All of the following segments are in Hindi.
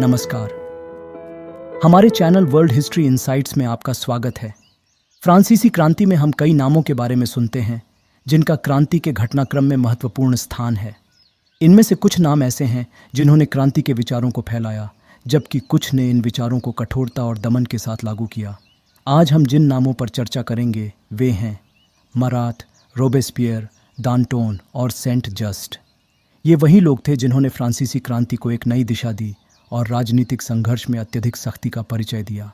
नमस्कार। हमारे चैनल वर्ल्ड हिस्ट्री इनसाइट्स में आपका स्वागत है। फ्रांसीसी क्रांति में हम कई नामों के बारे में सुनते हैं जिनका क्रांति के घटनाक्रम में महत्वपूर्ण स्थान है। इनमें से कुछ नाम ऐसे हैं जिन्होंने क्रांति के विचारों को फैलाया, जबकि कुछ ने इन विचारों को कठोरता और दमन के साथ लागू किया। आज हम जिन नामों पर चर्चा करेंगे वे हैं मरात, रोबेस्पियर, दांटोन और सेंट जस्ट। ये वही लोग थे जिन्होंने फ्रांसीसी क्रांति को एक नई दिशा दी और राजनीतिक संघर्ष में अत्यधिक सख्ती का परिचय दिया।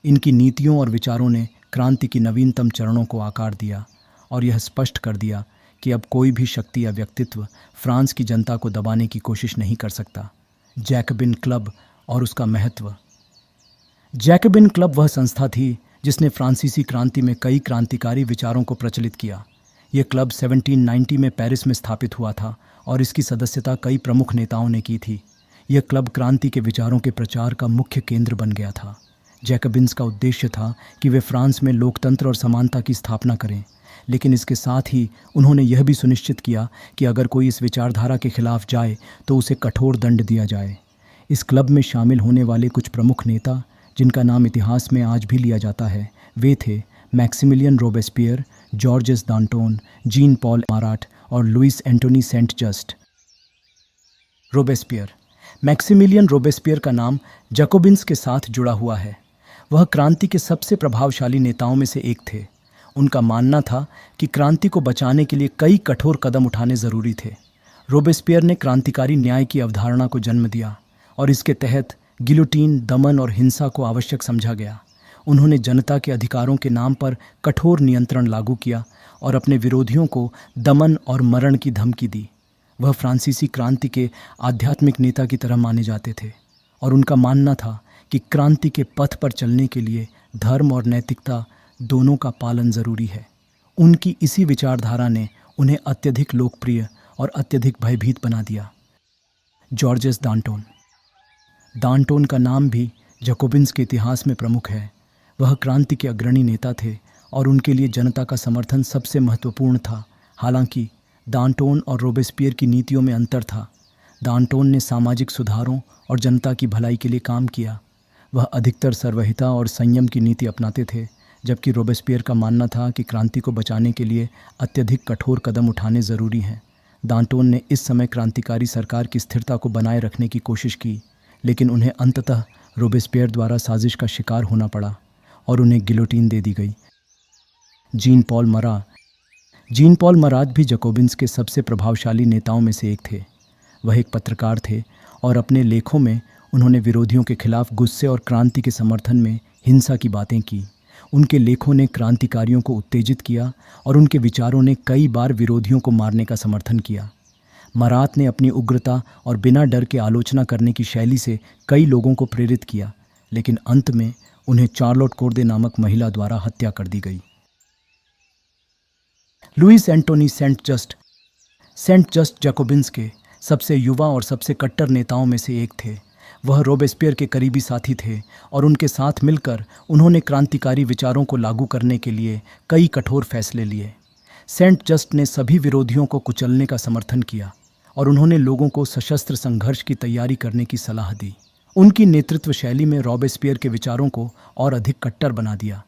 इनकी नीतियों और विचारों ने क्रांति की नवीनतम चरणों को आकार दिया और यह स्पष्ट कर दिया कि अब कोई भी शक्ति या व्यक्तित्व फ्रांस की जनता को दबाने की कोशिश नहीं कर सकता। जैकबिन क्लब और उसका महत्व। जैकबिन क्लब वह संस्था थी जिसने फ्रांसीसी क्रांति में कई क्रांतिकारी विचारों को प्रचलित किया। यह क्लब 1790 में पेरिस में स्थापित हुआ था और इसकी सदस्यता कई प्रमुख नेताओं ने की थी। यह क्लब क्रांति के विचारों के प्रचार का मुख्य केंद्र बन गया था। जैकबिन्स का उद्देश्य था कि वे फ्रांस में लोकतंत्र और समानता की स्थापना करें, लेकिन इसके साथ ही उन्होंने यह भी सुनिश्चित किया कि अगर कोई इस विचारधारा के खिलाफ जाए तो उसे कठोर दंड दिया जाए। इस क्लब में शामिल होने वाले कुछ प्रमुख नेता जिनका नाम इतिहास में आज भी लिया जाता है वे थे Maximilien Robespierre, Georges Danton, Jean Paul Marat और Louis Antoine Saint Just. Robespierre. Maximilien Robespierre का नाम जैकोबिन्स के साथ जुड़ा हुआ है। वह क्रांति के सबसे प्रभावशाली नेताओं में से एक थे। उनका मानना था कि क्रांति को बचाने के लिए कई कठोर कदम उठाने ज़रूरी थे। रोबेस्पियर ने क्रांतिकारी न्याय की अवधारणा को जन्म दिया और इसके तहत गिलोटीन, दमन और हिंसा को आवश्यक समझा गया। उन्होंने जनता के अधिकारों के नाम पर कठोर नियंत्रण लागू किया और अपने विरोधियों को दमन और मरण की धमकी दी। वह फ्रांसीसी क्रांति के आध्यात्मिक नेता की तरह माने जाते थे और उनका मानना था कि क्रांति के पथ पर चलने के लिए धर्म और नैतिकता दोनों का पालन ज़रूरी है। उनकी इसी विचारधारा ने उन्हें अत्यधिक लोकप्रिय और अत्यधिक भयभीत बना दिया। जॉर्जेस दांटोन। दांटोन का नाम भी जैकोबिन्स के इतिहास में प्रमुख है। वह क्रांति के अग्रणी नेता थे और उनके लिए जनता का समर्थन सबसे महत्वपूर्ण था। हालांकि दांटोन और रोबेस्पियर की नीतियों में अंतर था। दांटोन ने सामाजिक सुधारों और जनता की भलाई के लिए काम किया। वह अधिकतर सर्वहिता और संयम की नीति अपनाते थे, जबकि रोबेस्पियर का मानना था कि क्रांति को बचाने के लिए अत्यधिक कठोर कदम उठाने ज़रूरी हैं। दांटोन ने इस समय क्रांतिकारी सरकार की स्थिरता को बनाए रखने की कोशिश की, लेकिन उन्हें अंततः रोबेस्पियर द्वारा साजिश का शिकार होना पड़ा और उन्हें गिलोटीन दे दी गई। जीन पॉल मरा। जीन पॉल मरात भी जैकोबिन्स के सबसे प्रभावशाली नेताओं में से एक थे। वह एक पत्रकार थे और अपने लेखों में उन्होंने विरोधियों के खिलाफ गुस्से और क्रांति के समर्थन में हिंसा की बातें की। उनके लेखों ने क्रांतिकारियों को उत्तेजित किया और उनके विचारों ने कई बार विरोधियों को मारने का समर्थन किया। मरात ने अपनी उग्रता और बिना डर के आलोचना करने की शैली से कई लोगों को प्रेरित किया, लेकिन अंत में उन्हें चार्लोट कोर्दे नामक महिला द्वारा हत्या कर दी गई। Louis Antoine Saint Just. Saint Just Jacobins के सबसे युवा और सबसे कट्टर नेताओं में से एक थे। वह रोबेस्पियर के करीबी साथी थे और उनके साथ मिलकर उन्होंने क्रांतिकारी विचारों को लागू करने के लिए कई कठोर फैसले लिए। सेंट जस्ट ने सभी विरोधियों को कुचलने का समर्थन किया और उन्होंने लोगों को सशस्त्र संघर्ष की तैयारी करने की सलाह दी। उनकी नेतृत्व शैली में रोबेस्पियर के विचारों को और अधिक कट्टर बना दिया।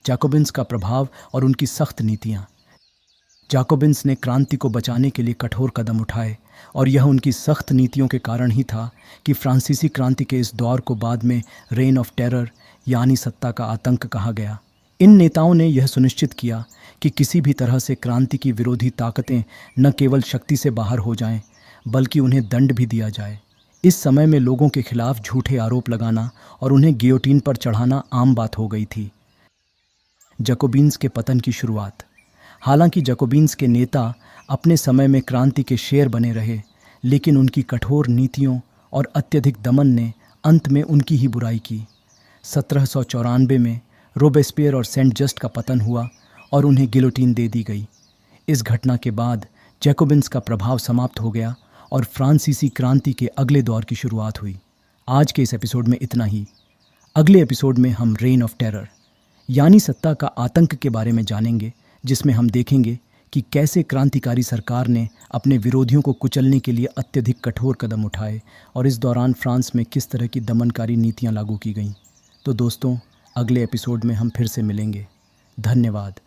जैकोबिन्स का प्रभाव और उनकी सख्त नीतियाँ। जैकोबिन्स ने क्रांति को बचाने के लिए कठोर कदम उठाए और यह उनकी सख्त नीतियों के कारण ही था कि फ्रांसीसी क्रांति के इस दौर को बाद में रेन ऑफ टेरर यानी सत्ता का आतंक कहा गया। इन नेताओं ने यह सुनिश्चित किया कि किसी भी तरह से क्रांति की विरोधी ताकतें न केवल शक्ति से बाहर हो जाएं, बल्कि उन्हें दंड भी दिया जाए। इस समय में लोगों के खिलाफ झूठे आरोप लगाना और उन्हें गियोटीन पर चढ़ाना आम बात हो गई थी। जैकोबिन्स के पतन की शुरुआत। हालांकि जैकोबिन्स के नेता अपने समय में क्रांति के शेर बने रहे, लेकिन उनकी कठोर नीतियों और अत्यधिक दमन ने अंत में उनकी ही बुराई की। 1794 में रोबेस्पियर और सेंट जस्ट का पतन हुआ और उन्हें गिलोटीन दे दी गई। इस घटना के बाद जैकोबिन्स का प्रभाव समाप्त हो गया और फ्रांसीसी क्रांति के अगले दौर की शुरुआत हुई। आज के इस एपिसोड में इतना ही। अगले एपिसोड में हम रेन ऑफ टेरर यानी सत्ता का आतंक के बारे में जानेंगे, जिसमें हम देखेंगे कि कैसे क्रांतिकारी सरकार ने अपने विरोधियों को कुचलने के लिए अत्यधिक कठोर कदम उठाए और इस दौरान फ्रांस में किस तरह की दमनकारी नीतियां लागू की गईं। तो दोस्तों, अगले एपिसोड में हम फिर से मिलेंगे। धन्यवाद।